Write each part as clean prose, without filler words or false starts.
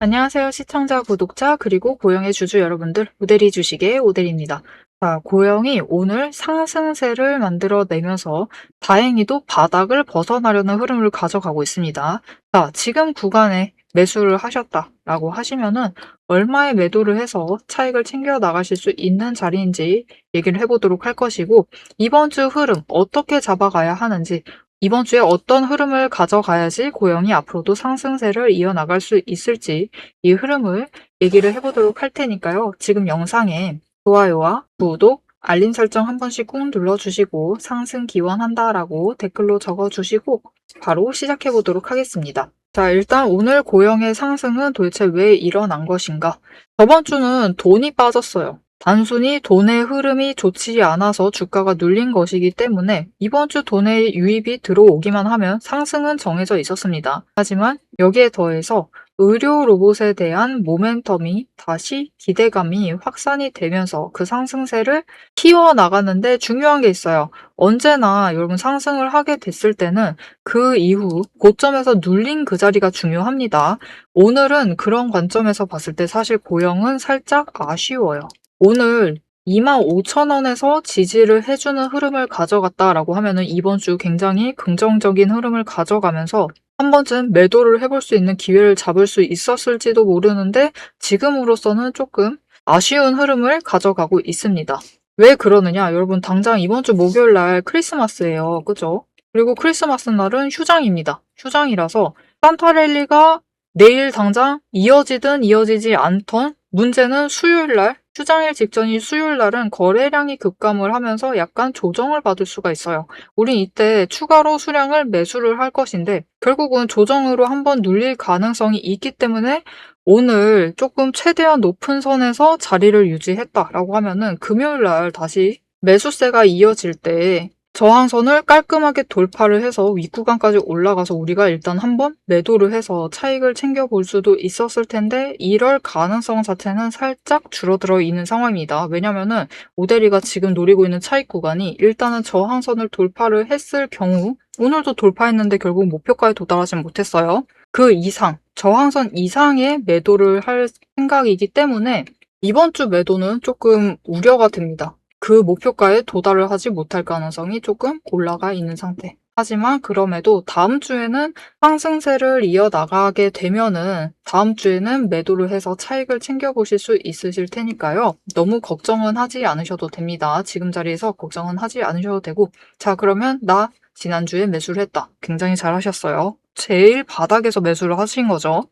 안녕하세요. 시청자, 구독자, 그리고 고영의 주주 여러분들, 오대리 주식의 오대리입니다. 자, 고영이 오늘 상승세를 만들어내면서 다행히도 바닥을 벗어나려는 흐름을 가져가고 있습니다. 자, 지금 구간에 매수를 하셨다라고 하시면은 얼마에 매도를 해서 차익을 챙겨 나가실 수 있는 자리인지 얘기를 해보도록 할 것이고, 이번 주 흐름 어떻게 잡아가야 하는지, 이번 주에 어떤 흐름을 가져가야지 고영이 앞으로도 상승세를 이어나갈 수 있을지 이 흐름을 얘기를 해보도록 할 테니까요. 지금 영상에 좋아요와 구독, 알림 설정 한 번씩 꾹 눌러주시고 상승 기원한다라고 댓글로 적어주시고 바로 시작해 보도록 하겠습니다. 자, 일단 오늘 고영의 상승은 도대체 왜 일어난 것인가? 저번 주는 돈이 빠졌어요. 단순히 돈의 흐름이 좋지 않아서 주가가 눌린 것이기 때문에 이번 주 돈의 유입이 들어오기만 하면 상승은 정해져 있었습니다. 하지만 여기에 더해서 의료 로봇에 대한 모멘텀이 다시 기대감이 확산이 되면서 그 상승세를 키워나가는데 중요한 게 있어요. 언제나 여러분 상승을 하게 됐을 때는 그 이후 고점에서 눌린 그 자리가 중요합니다. 오늘은 그런 관점에서 봤을 때 사실 고영은 살짝 아쉬워요. 오늘 25,000원에서 지지를 해주는 흐름을 가져갔다라고 하면은 이번 주 굉장히 긍정적인 흐름을 가져가면서 한 번쯤 매도를 해볼 수 있는 기회를 잡을 수 있었을지도 모르는데 지금으로서는 조금 아쉬운 흐름을 가져가고 있습니다. 왜 그러느냐? 여러분 당장 이번 주 목요일 날 크리스마스예요. 그죠? 그리고 크리스마스 날은 휴장입니다. 휴장이라서 산타랠리가 내일 당장 이어지든 이어지지 않던 문제는 수요일 날 휴장일 직전인 수요일 날은 거래량이 급감을 하면서 약간 조정을 받을 수가 있어요. 우린 이때 추가로 수량을 매수를 할 것인데 결국은 조정으로 한번 눌릴 가능성이 있기 때문에 오늘 조금 최대한 높은 선에서 자리를 유지했다라고 하면은 금요일 날 다시 매수세가 이어질 때 저항선을 깔끔하게 돌파를 해서 윗구간까지 올라가서 우리가 일단 한번 매도를 해서 차익을 챙겨볼 수도 있었을 텐데 이럴 가능성 자체는 살짝 줄어들어 있는 상황입니다. 왜냐면은 오대리가 지금 노리고 있는 차익 구간이 일단은 저항선을 돌파를 했을 경우 오늘도 돌파했는데 결국 목표가에 도달하진 못했어요. 그 이상, 저항선 이상의 매도를 할 생각이기 때문에 이번 주 매도는 조금 우려가 됩니다. 그 목표가에 도달을 하지 못할 가능성이 조금 올라가 있는 상태. 하지만 그럼에도 다음 주에는 상승세를 이어나가게 되면은 다음 주에는 매도를 해서 차익을 챙겨보실 수 있으실 테니까요. 너무 걱정은 하지 않으셔도 됩니다. 지금 자리에서 걱정은 하지 않으셔도 되고 자 그러면 나 지난주에 매수를 했다. 굉장히 잘하셨어요. 제일 바닥에서 매수를 하신 거죠.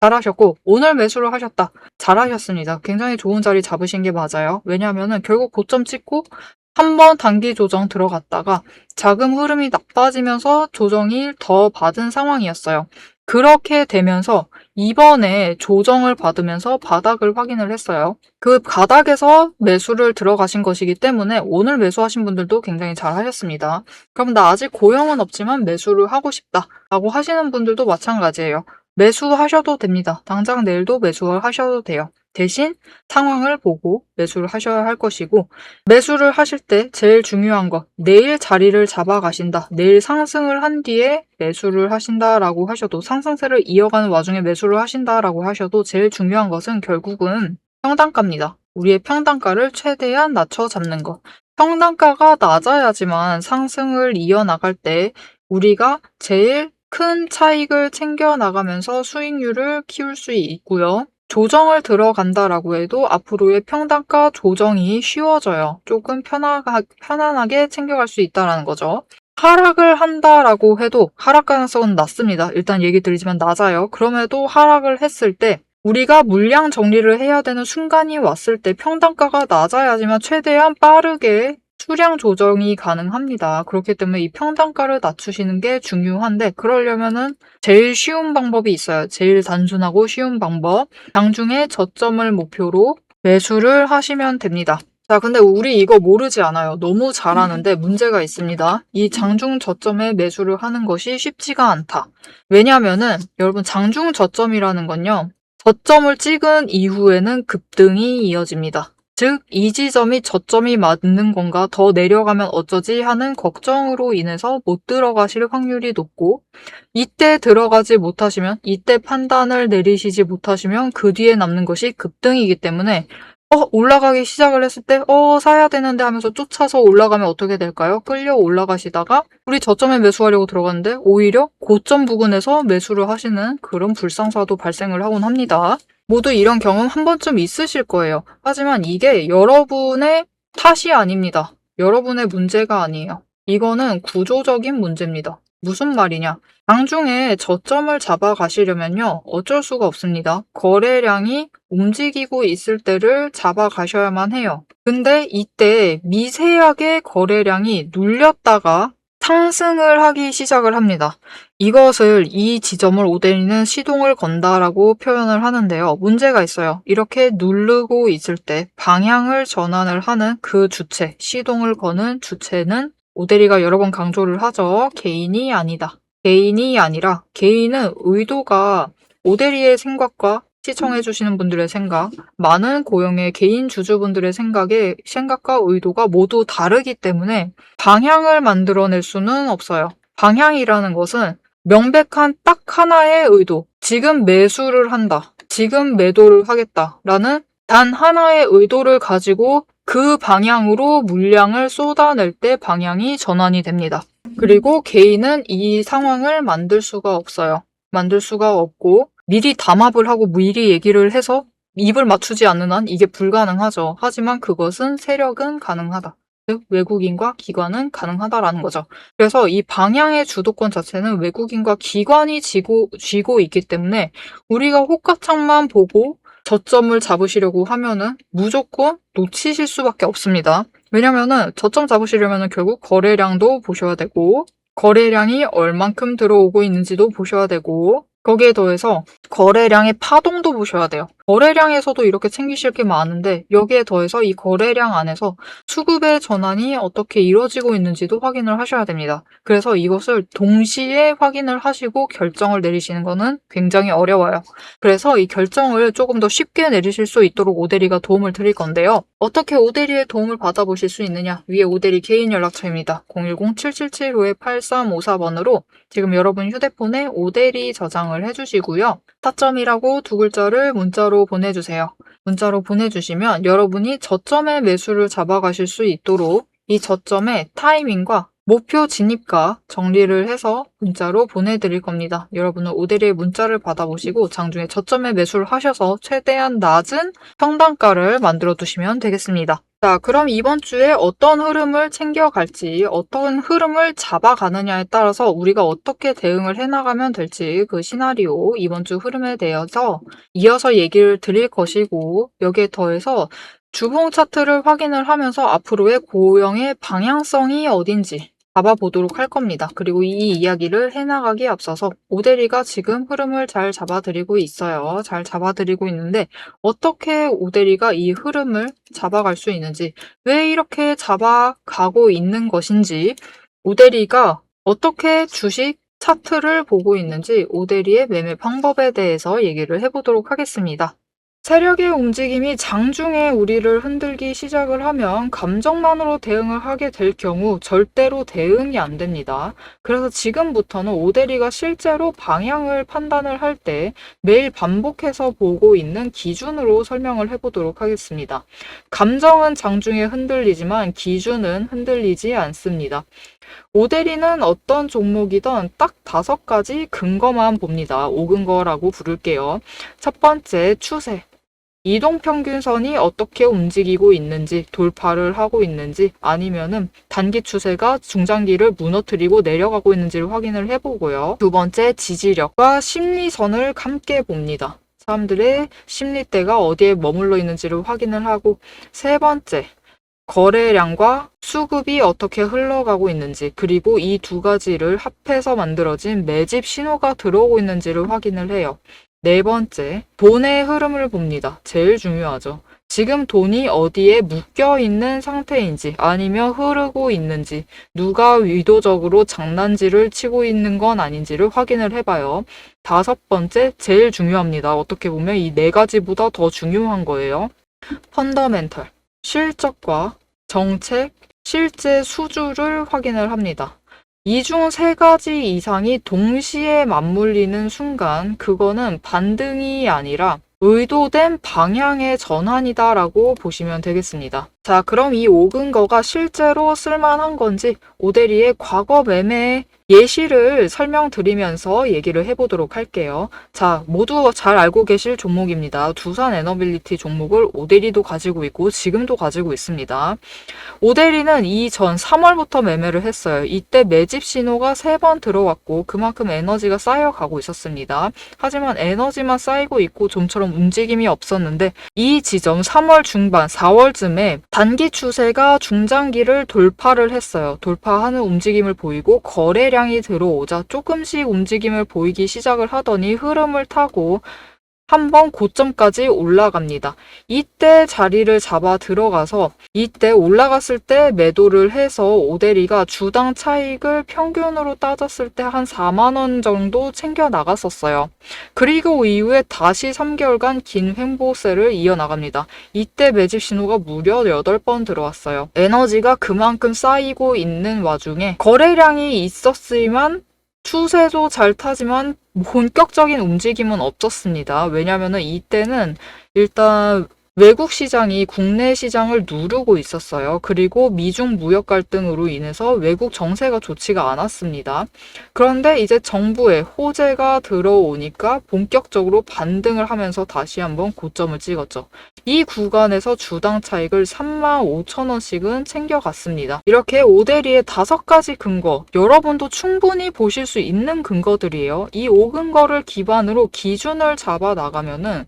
잘하셨고 오늘 매수를 하셨다. 잘하셨습니다. 굉장히 좋은 자리 잡으신 게 맞아요. 왜냐하면 결국 고점 찍고 한 번 단기 조정 들어갔다가 자금 흐름이 나빠지면서 조정이 더 받은 상황이었어요. 그렇게 되면서 이번에 조정을 받으면서 바닥을 확인을 했어요. 그 바닥에서 매수를 들어가신 것이기 때문에 오늘 매수하신 분들도 굉장히 잘 하셨습니다. 그럼 나 아직 고용은 없지만 매수를 하고 싶다라고 하시는 분들도 마찬가지예요. 매수하셔도 됩니다. 당장 내일도 매수를 하셔도 돼요. 대신 상황을 보고 매수를 하셔야 할 것이고 매수를 하실 때 제일 중요한 거 내일 자리를 잡아가신다. 내일 상승을 한 뒤에 매수를 하신다라고 하셔도 상승세를 이어가는 와중에 매수를 하신다라고 하셔도 제일 중요한 것은 결국은 평단가입니다. 우리의 평단가를 최대한 낮춰 잡는 것. 평단가가 낮아야지만 상승을 이어나갈 때 우리가 제일 큰 차익을 챙겨 나가면서 수익률을 키울 수 있고요. 조정을 들어간다라고 해도 앞으로의 평단가 조정이 쉬워져요. 조금 편안하게 챙겨갈 수 있다는 거죠. 하락을 한다라고 해도 하락 가능성은 낮습니다. 일단 얘기 드리지만 낮아요. 그럼에도 하락을 했을 때 우리가 물량 정리를 해야 되는 순간이 왔을 때 평단가가 낮아야지만 최대한 빠르게 수량 조정이 가능합니다. 그렇기 때문에 이 평단가를 낮추시는 게 중요한데 그러려면은 제일 쉬운 방법이 있어요. 제일 단순하고 쉬운 방법. 장중에 저점을 목표로 매수를 하시면 됩니다. 자, 근데 우리 이거 모르지 않아요. 너무 잘하는데 문제가 있습니다. 이 장중 저점에 매수를 하는 것이 쉽지가 않다. 왜냐면은 여러분 장중 저점이라는 건요. 저점을 찍은 이후에는 급등이 이어집니다. 즉, 이 지점이 저점이 맞는 건가, 더 내려가면 어쩌지 하는 걱정으로 인해서 못 들어가실 확률이 높고, 이때 들어가지 못하시면, 이때 판단을 내리시지 못하시면 그 뒤에 남는 것이 급등이기 때문에 올라가기 시작을 했을 때 사야 되는데 하면서 쫓아서 올라가면 어떻게 될까요? 끌려 올라가시다가 우리 저점에 매수하려고 들어갔는데 오히려 고점 부근에서 매수를 하시는 그런 불상사도 발생을 하곤 합니다. 모두 이런 경험 한 번쯤 있으실 거예요. 하지만 이게 여러분의 탓이 아닙니다. 여러분의 문제가 아니에요. 이거는 구조적인 문제입니다. 무슨 말이냐? 장중에 저점을 잡아가시려면요, 어쩔 수가 없습니다. 거래량이 움직이고 있을 때를 잡아가셔야만 해요. 근데 이때 미세하게 거래량이 눌렸다가 상승을 하기 시작을 합니다. 이것을 이 지점을 오데리는 시동을 건다라고 표현을 하는데요. 문제가 있어요. 이렇게 누르고 있을 때 방향을 전환을 하는 그 주체, 시동을 거는 주체는 오데리가 여러 번 강조를 하죠. 개인이 아니다. 개인이 아니라 개인은 의도가 오데리의 생각과 시청해주시는 분들의 생각, 많은 고용의 개인 주주분들의 생각과 의도가 모두 다르기 때문에 방향을 만들어낼 수는 없어요. 방향이라는 것은 명백한 딱 하나의 의도, 지금 매수를 한다, 지금 매도를 하겠다라는 단 하나의 의도를 가지고 그 방향으로 물량을 쏟아낼 때 방향이 전환이 됩니다. 그리고 개인은 이 상황을 만들 수가 없어요. 만들 수가 없고 미리 담합을 하고 미리 얘기를 해서 입을 맞추지 않는 한 이게 불가능하죠. 하지만 그것은 세력은 가능하다. 즉 외국인과 기관은 가능하다라는 거죠. 그래서 이 방향의 주도권 자체는 외국인과 기관이 쥐고 있기 때문에 우리가 호가창만 보고 저점을 잡으시려고 하면은 무조건 놓치실 수밖에 없습니다. 왜냐면은 저점 잡으시려면은 결국 거래량도 보셔야 되고, 거래량이 얼만큼 들어오고 있는지도 보셔야 되고, 거기에 더해서 거래량의 파동도 보셔야 돼요. 거래량에서도 이렇게 챙기실 게 많은데 여기에 더해서 이 거래량 안에서 수급의 전환이 어떻게 이루어지고 있는지도 확인을 하셔야 됩니다. 그래서 이것을 동시에 확인을 하시고 결정을 내리시는 것은 굉장히 어려워요. 그래서 이 결정을 조금 더 쉽게 내리실 수 있도록 오데리가 도움을 드릴 건데요. 어떻게 오데리의 도움을 받아보실 수 있느냐? 위에 오데리 개인 연락처입니다. 010-777-8354번으로 지금 여러분 휴대폰에 오데리 저장을 해주시고요. 타점이라고 두 글자를 문자로 보내주세요. 문자로 보내주시면 여러분이 저점의 매수를 잡아가실 수 있도록 이 저점의 타이밍과 목표 진입가 정리를 해서 문자로 보내드릴 겁니다. 여러분은 오데리의 문자를 받아보시고 장중에 저점에 매수를 하셔서 최대한 낮은 평단가를 만들어 두시면 되겠습니다. 자, 그럼 이번 주에 어떤 흐름을 챙겨갈지, 어떤 흐름을 잡아가느냐에 따라서 우리가 어떻게 대응을 해나가면 될지 그 시나리오, 이번 주 흐름에 대해서 이어서 얘기를 드릴 것이고, 여기에 더해서 주봉 차트를 확인을 하면서 앞으로의 고용의 방향성이 어딘지 잡아보도록 할 겁니다. 그리고 이 이야기를 해나가기에 앞서서 오데리가 지금 흐름을 잘 잡아드리고 있어요. 잘 잡아드리고 있는데 어떻게 오데리가 이 흐름을 잡아갈 수 있는지, 왜 이렇게 잡아가고 있는 것인지, 오데리가 어떻게 주식 차트를 보고 있는지 오데리의 매매 방법에 대해서 얘기를 해보도록 하겠습니다. 세력의 움직임이 장중에 우리를 흔들기 시작을 하면 감정만으로 대응을 하게 될 경우 절대로 대응이 안 됩니다. 그래서 지금부터는 오데리가 실제로 방향을 판단을 할 때 매일 반복해서 보고 있는 기준으로 설명을 해보도록 하겠습니다. 감정은 장중에 흔들리지만 기준은 흔들리지 않습니다. 오데리는 어떤 종목이든 딱 5가지 근거만 봅니다. 5근거라고 부를게요. 첫 번째, 추세. 이동평균선이 어떻게 움직이고 있는지, 돌파를 하고 있는지, 아니면은 단기 추세가 중장기를 무너뜨리고 내려가고 있는지를 확인을 해보고요. 두 번째, 지지력과 심리선을 함께 봅니다. 사람들의 심리대가 어디에 머물러 있는지를 확인을 하고, 세 번째, 거래량과 수급이 어떻게 흘러가고 있는지, 그리고 이 2가지를 합해서 만들어진 매집 신호가 들어오고 있는지를 확인을 해요. 네 번째, 돈의 흐름을 봅니다. 제일 중요하죠. 지금 돈이 어디에 묶여 있는 상태인지, 아니면 흐르고 있는지, 누가 의도적으로 장난질을 치고 있는 건 아닌지를 확인을 해봐요. 5번째, 제일 중요합니다. 어떻게 보면 이 4가지보다 더 중요한 거예요. 펀더멘털. 실적과 정책, 실제 수주를 확인을 합니다. 이 중 세 가지 이상이 동시에 맞물리는 순간 그거는 반등이 아니라 의도된 방향의 전환이다라고 보시면 되겠습니다. 자, 그럼 이 5근거가 실제로 쓸만한 건지 오데리의 과거 매매 예시를 설명드리면서 얘기를 해보도록 할게요. 자, 모두 잘 알고 계실 종목입니다. 두산 에너빌리티 종목을 오데리도 가지고 있고 지금도 가지고 있습니다. 오데리는 이전 3월부터 매매를 했어요. 이때 매집 신호가 3번 들어왔고 그만큼 에너지가 쌓여가고 있었습니다. 하지만 에너지만 쌓이고 있고 좀처럼 움직임이 없었는데 이 지점 3월 중반 4월쯤에 단기 추세가 중장기를 돌파를 했어요. 돌파하는 움직임을 보이고 거래량이 들어오자 조금씩 움직임을 보이기 시작을 하더니 흐름을 타고 한번 고점까지 올라갑니다. 이때 자리를 잡아 들어가서 이때 올라갔을 때 매도를 해서 오데리가 주당 차익을 평균으로 따졌을 때 한 4만 원 정도 챙겨 나갔었어요. 그리고 이후에 다시 3개월간 긴 횡보세를 이어나갑니다. 이때 매집 신호가 무려 8번 들어왔어요. 에너지가 그만큼 쌓이고 있는 와중에 거래량이 있었지만 추세도 잘 타지만 본격적인 움직임은 없었습니다. 왜냐하면 이때는 일단 외국 시장이 국내 시장을 누르고 있었어요. 그리고 미중 무역 갈등으로 인해서 외국 정세가 좋지가 않았습니다. 그런데 이제 정부의 호재가 들어오니까 본격적으로 반등을 하면서 다시 한번 고점을 찍었죠. 이 구간에서 주당 차익을 35,000원씩은 챙겨갔습니다. 이렇게 오데리의 5가지 근거, 여러분도 충분히 보실 수 있는 근거들이에요. 이 5근거를 기반으로 기준을 잡아 나가면은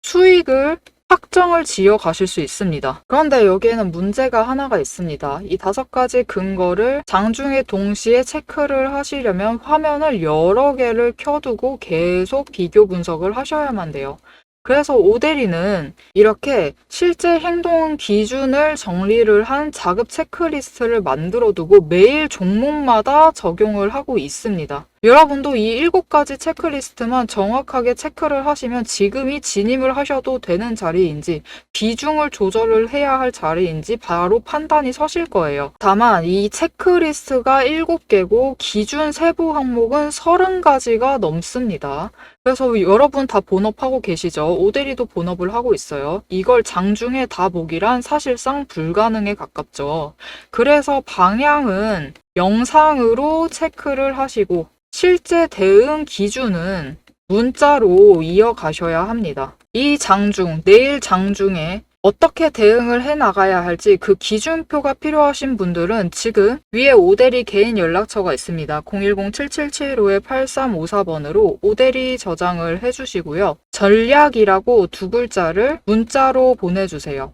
수익을 확정을 지어 가실 수 있습니다. 그런데 여기에는 문제가 하나가 있습니다. 이 5가지 근거를 장중에 동시에 체크를 하시려면 화면을 여러 개를 켜두고 계속 비교 분석을 하셔야만 돼요. 그래서 오데리는 이렇게 실제 행동 기준을 정리를 한 자급 체크리스트를 만들어 두고 매일 종목마다 적용을 하고 있습니다. 여러분도 이 7가지 체크리스트만 정확하게 체크를 하시면 지금이 진입을 하셔도 되는 자리인지 비중을 조절을 해야 할 자리인지 바로 판단이 서실 거예요. 다만 이 체크리스트가 7개고 기준 세부 항목은 30가지가 넘습니다. 그래서 여러분 다 본업하고 계시죠? 오데리도 본업을 하고 있어요. 이걸 장중에 다 보기란 사실상 불가능에 가깝죠. 그래서 방향은 영상으로 체크를 하시고 실제 대응 기준은 문자로 이어가셔야 합니다. 이 장중, 내일 장중에 어떻게 대응을 해 나가야 할지 그 기준표가 필요하신 분들은 지금 위에 오데리 개인 연락처가 있습니다. 010-7775-8354번으로 오데리 저장을 해주시고요. 전략이라고 2글자를 문자로 보내주세요.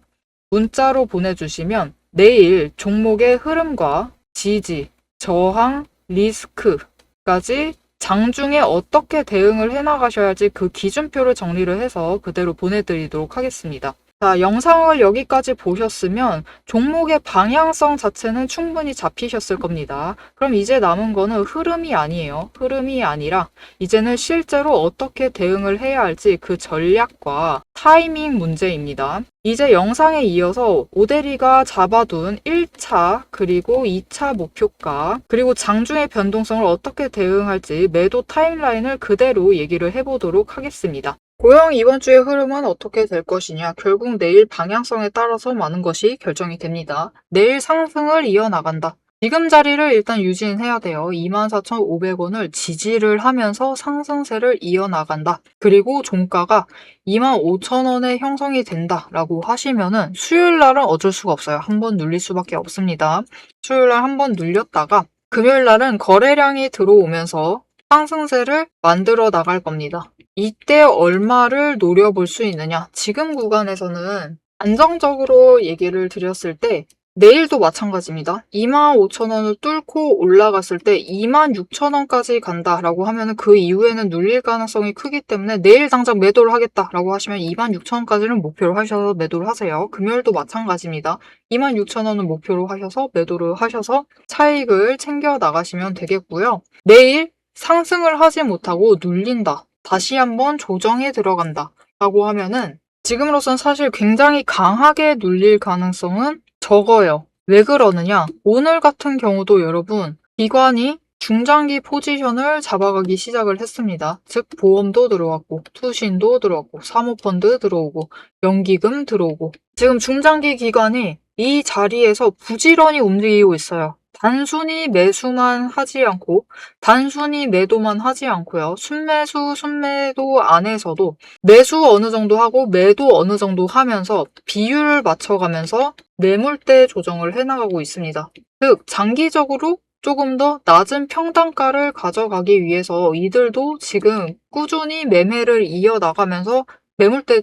문자로 보내주시면 내일 종목의 흐름과 지지, 저항, 리스크까지 장중에 어떻게 대응을 해나가셔야 할지 그 기준표를 정리를 해서 그대로 보내드리도록 하겠습니다. 자, 영상을 여기까지 보셨으면 종목의 방향성 자체는 충분히 잡히셨을 겁니다. 그럼 이제 남은 거는 흐름이 아니에요. 흐름이 아니라 이제는 실제로 어떻게 대응을 해야 할지 그 전략과 타이밍 문제입니다. 이제 영상에 이어서 오데리가 잡아둔 1차 그리고 2차 목표가 그리고 장중의 변동성을 어떻게 대응할지 매도 타임라인을 그대로 얘기를 해보도록 하겠습니다. 고영 이번 주의 흐름은 어떻게 될 것이냐? 결국 내일 방향성에 따라서 많은 것이 결정이 됩니다. 내일 상승을 이어나간다. 지금 자리를 일단 유지해야 돼요. 24,500원을 지지를 하면서 상승세를 이어나간다. 그리고 종가가 25,000원에 형성이 된다라고 하시면은 수요일 날은 어쩔 수가 없어요. 한번 눌릴 수밖에 없습니다. 수요일 날 한번 눌렸다가 금요일 날은 거래량이 들어오면서 상승세를 만들어 나갈 겁니다. 이때 얼마를 노려볼 수 있느냐? 지금 구간에서는 안정적으로 얘기를 드렸을 때 내일도 마찬가지입니다. 25,000원을 뚫고 올라갔을 때 26,000원까지 간다라고 하면 그 이후에는 눌릴 가능성이 크기 때문에 내일 당장 매도를 하겠다라고 하시면 26,000원까지는 목표로 하셔서 매도를 하세요. 금요일도 마찬가지입니다. 26,000원을 목표로 하셔서 매도를 하셔서 차익을 챙겨 나가시면 되겠고요. 내일 상승을 하지 못하고 눌린다. 다시 한번 조정에 들어간다. 라고 하면은 지금으로선 사실 굉장히 강하게 눌릴 가능성은 적어요. 왜 그러느냐? 오늘 같은 경우도 여러분, 기관이 중장기 포지션을 잡아가기 시작을 했습니다. 즉 보험도 들어왔고, 투신도 들어왔고, 사모펀드 들어오고, 연기금 들어오고, 지금 중장기 기관이 이 자리에서 부지런히 움직이고 있어요. 단순히 매수만 하지 않고, 단순히 매도만 하지 않고요. 순매수, 순매도 안에서도 매수 어느 정도 하고 매도 어느 정도 하면서 비율을 맞춰가면서 매물대 조정을 해나가고 있습니다. 즉, 장기적으로 조금 더 낮은 평단가를 가져가기 위해서 이들도 지금 꾸준히 매매를 이어나가면서 매물대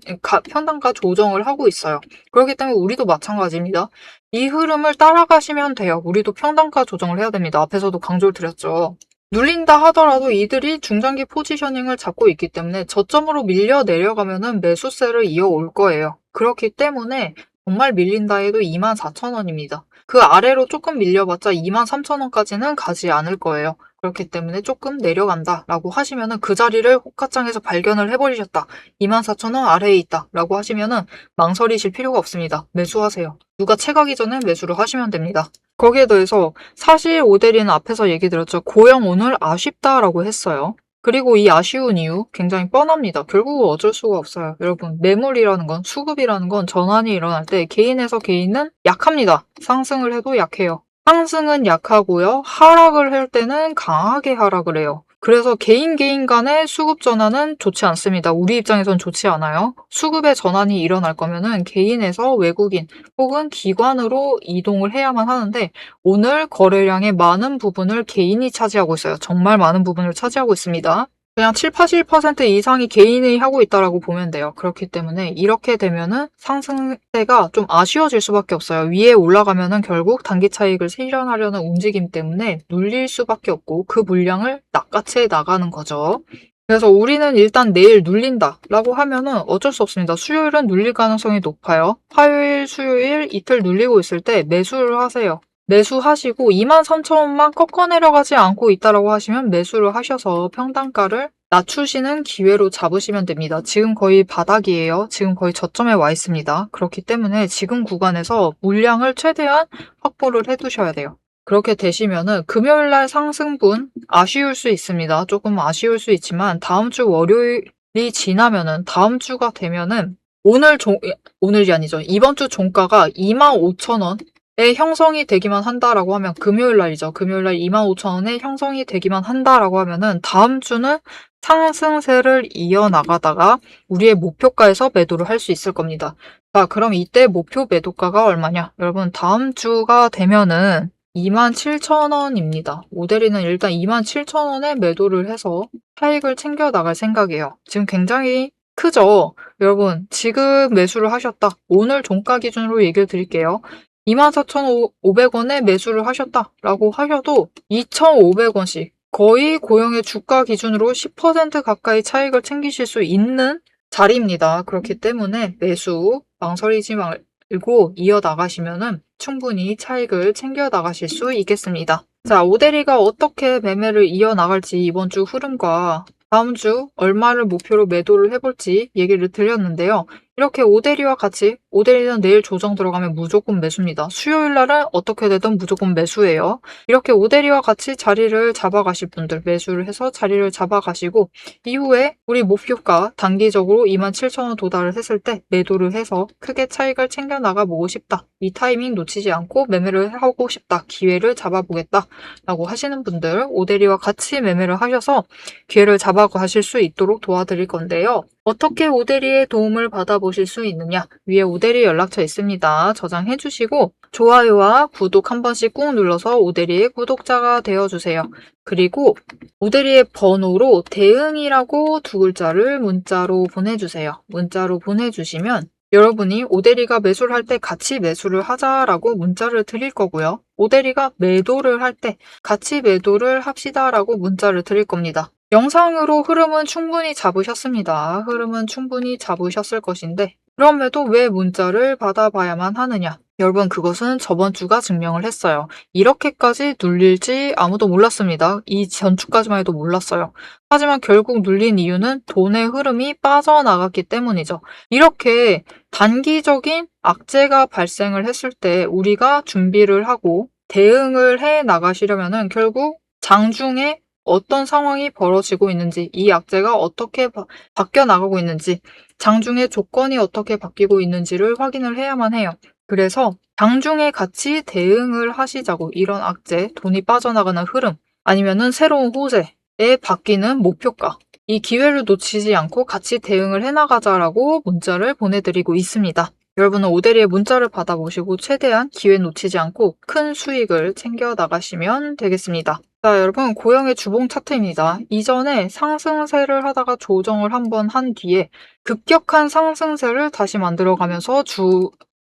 평단가 조정을 하고 있어요. 그렇기 때문에 우리도 마찬가지입니다. 이 흐름을 따라가시면 돼요. 우리도 평단가 조정을 해야 됩니다. 앞에서도 강조를 드렸죠. 눌린다 하더라도 이들이 중장기 포지셔닝을 잡고 있기 때문에 저점으로 밀려 내려가면은 매수세를 이어올 거예요. 그렇기 때문에 정말 밀린다 해도 24,000원입니다. 그 아래로 조금 밀려봤자 23,000원까지는 가지 않을 거예요. 그렇기 때문에 조금 내려간다라고 하시면은 그 자리를 호가창에서 발견을 해버리셨다. 24,000원 아래에 있다라고 하시면은 망설이실 필요가 없습니다. 매수하세요. 누가 채가기 전에 매수를 하시면 됩니다. 거기에 더해서 사실 오데리는 앞에서 얘기 드렸죠. 고영 오늘 아쉽다라고 했어요. 그리고 이 아쉬운 이유 굉장히 뻔합니다. 결국 어쩔 수가 없어요. 여러분, 매물이라는 건, 수급이라는 건 전환이 일어날 때 개인에서 개인은 약합니다. 상승을 해도 약해요. 상승은 약하고요. 하락을 할 때는 강하게 하락을 해요. 그래서 개인 간의 수급 전환은 좋지 않습니다. 우리 입장에선 좋지 않아요. 수급의 전환이 일어날 거면은 개인에서 외국인 혹은 기관으로 이동을 해야만 하는데 오늘 거래량의 많은 부분을 개인이 차지하고 있어요. 정말 많은 부분을 차지하고 있습니다. 그냥 7, 80% 이상이 개인이 하고 있다라고 보면 돼요. 그렇기 때문에 이렇게 되면은 상승세가 좀 아쉬워질 수밖에 없어요. 위에 올라가면은 결국 단기 차익을 실현하려는 움직임 때문에 눌릴 수밖에 없고 그 물량을 낚아채 나가는 거죠. 그래서 우리는 일단 내일 눌린다라고 하면은 어쩔 수 없습니다. 수요일은 눌릴 가능성이 높아요. 화요일, 수요일 이틀 눌리고 있을 때 매수를 하세요. 매수하시고 23,000원만 꺾어 내려가지 않고 있다라고 하시면 매수를 하셔서 평단가를 낮추시는 기회로 잡으시면 됩니다. 지금 거의 바닥이에요. 지금 거의 저점에 와 있습니다. 그렇기 때문에 지금 구간에서 물량을 최대한 확보를 해두셔야 돼요. 그렇게 되시면은 금요일날 상승분 아쉬울 수 있습니다. 조금 아쉬울 수 있지만 다음 주 월요일이 지나면은 다음 주가 되면은 오늘이 아니죠. 이번 주 종가가 25,000원 형성이 되기만 한다라고 하면 금요일 날이죠. 금요일 날 25,000원에 형성이 되기만 한다라고 하면은 다음 주는 상승세를 이어나가다가 우리의 목표가에서 매도를 할 수 있을 겁니다. 자, 그럼 이때 목표 매도가가 얼마냐? 여러분, 다음 주가 되면은 27,000원입니다. 오데리는 일단 27,000원에 매도를 해서 차익을 챙겨 나갈 생각이에요. 지금 굉장히 크죠? 여러분, 지금 매수를 하셨다. 오늘 종가 기준으로 얘기를 드릴게요. 24,500원에 매수를 하셨다라고 하셔도 2,500원씩 거의 고영의 주가 기준으로 10% 가까이 차익을 챙기실 수 있는 자리입니다. 그렇기 때문에 매수 망설이지 말고 이어나가시면은 충분히 차익을 챙겨 나가실 수 있겠습니다. 자, 오데리가 어떻게 매매를 이어나갈지 이번 주 흐름과 다음 주 얼마를 목표로 매도를 해볼지 얘기를 드렸는데요. 이렇게 오데리와 같이 오데리는 내일 조정 들어가면 무조건 매수입니다. 수요일 날은 어떻게 되든 무조건 매수예요. 이렇게 오데리와 같이 자리를 잡아가실 분들 매수를 해서 자리를 잡아가시고 이후에 우리 목표가 단기적으로 27,000원 도달을 했을 때 매도를 해서 크게 차익을 챙겨 나가보고 싶다. 이 타이밍 놓치지 않고 매매를 하고 싶다. 기회를 잡아보겠다. 라고 하시는 분들 오데리와 같이 매매를 하셔서 기회를 잡아가실 수 있도록 도와드릴 건데요. 어떻게 오데리의 도움을 받아보실 수 있느냐? 위에 오데리 연락처 있습니다. 저장해 주시고 좋아요와 구독 한 번씩 꾹 눌러서 오데리의 구독자가 되어주세요. 그리고 오데리의 번호로 대응이라고 두 글자를 문자로 보내주세요. 문자로 보내주시면 여러분이 오데리가 매수를 할 때 같이 매수를 하자라고 문자를 드릴 거고요. 오데리가 매도를 할 때 같이 매도를 합시다라고 문자를 드릴 겁니다. 영상으로 흐름은 충분히 잡으셨습니다. 흐름은 충분히 잡으셨을 것인데 그럼에도 왜 문자를 받아봐야만 하느냐? 여러분, 그것은 저번 주가 증명을 했어요. 이렇게까지 눌릴지 아무도 몰랐습니다. 이 전주까지만 해도 몰랐어요. 하지만 결국 눌린 이유는 돈의 흐름이 빠져나갔기 때문이죠. 이렇게 단기적인 악재가 발생을 했을 때 우리가 준비를 하고 대응을 해 나가시려면은 결국 장중에 어떤 상황이 벌어지고 있는지, 이 악재가 어떻게 바뀌어 나가고 있는지, 장중에 조건이 어떻게 바뀌고 있는지를 확인을 해야만 해요. 그래서 장중에 같이 대응을 하시자고, 이런 악재, 돈이 빠져나가는 흐름, 아니면은 새로운 호재에 바뀌는 목표가, 이 기회를 놓치지 않고 같이 대응을 해나가자라고 문자를 보내드리고 있습니다. 여러분은 오대리의 문자를 받아보시고 최대한 기회 놓치지 않고 큰 수익을 챙겨 나가시면 되겠습니다. 자, 여러분, 고영의 주봉 차트입니다. 이전에 상승세를 하다가 조정을 한번 한 뒤에 급격한 상승세를 다시 만들어가면서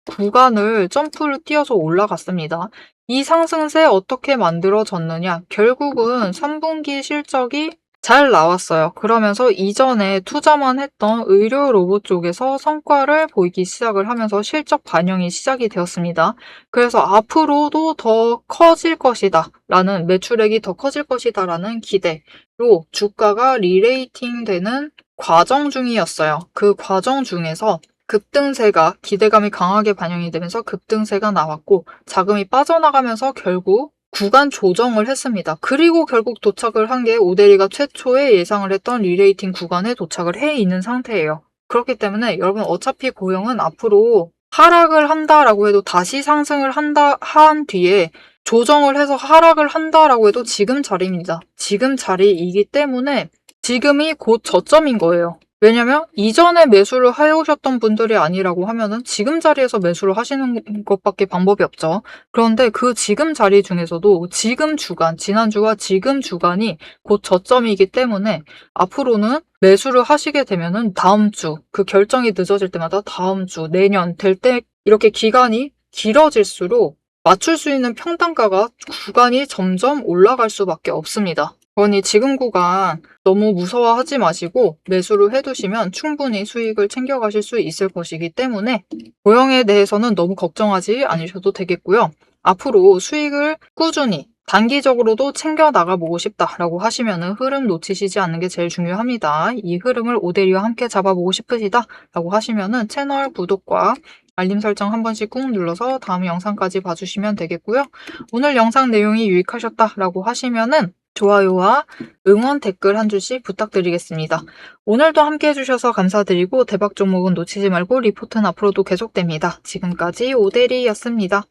구간을 점프를 뛰어서 올라갔습니다. 이 상승세 어떻게 만들어졌느냐? 결국은 3분기 실적이 잘 나왔어요. 그러면서 이전에 투자만 했던 의료 로봇 쪽에서 성과를 보이기 시작을 하면서 실적 반영이 시작이 되었습니다. 그래서 앞으로도 더 커질 것이다 라는, 매출액이 더 커질 것이다 라는 기대로 주가가 리레이팅 되는 과정 중이었어요. 그 과정 중에서 급등세가, 기대감이 강하게 반영이 되면서 급등세가 나왔고 자금이 빠져나가면서 결국 구간 조정을 했습니다. 그리고 결국 도착을 한 게 오대리가 최초에 예상을 했던 리레이팅 구간에 도착을 해 있는 상태예요. 그렇기 때문에 여러분, 어차피 고영은 앞으로 하락을 한다라고 해도 다시 상승을 한 뒤에 조정을 해서 하락을 한다라고 해도 지금 자리입니다. 지금 자리이기 때문에 지금이 곧 저점인 거예요. 왜냐면 이전에 매수를 해오셨던 분들이 아니라고 하면은 지금 자리에서 매수를 하시는 것밖에 방법이 없죠. 그런데 그 지금 자리 중에서도 지금 주간, 지난주와 지금 주간이 곧 저점이기 때문에 앞으로는 매수를 하시게 되면은 다음 주, 그 결정이 늦어질 때마다 다음 주, 내년 될 때 이렇게 기간이 길어질수록 맞출 수 있는 평단가가 구간이 점점 올라갈 수밖에 없습니다. 그러니 지금 구간 너무 무서워하지 마시고 매수를 해두시면 충분히 수익을 챙겨가실 수 있을 것이기 때문에 고영에 대해서는 너무 걱정하지 않으셔도 되겠고요. 앞으로 수익을 꾸준히 단기적으로도 챙겨 나가보고 싶다라고 하시면은 흐름 놓치시지 않는 게 제일 중요합니다. 이 흐름을 오대리와 함께 잡아보고 싶으시다라고 하시면은 채널 구독과 알림 설정 한 번씩 꾹 눌러서 다음 영상까지 봐주시면 되겠고요. 오늘 영상 내용이 유익하셨다라고 하시면은 좋아요와 응원 댓글 한 줄씩 부탁드리겠습니다. 오늘도 함께 해주셔서 감사드리고 대박 종목은 놓치지 말고 리포트는 앞으로도 계속됩니다. 지금까지 오대리였습니다.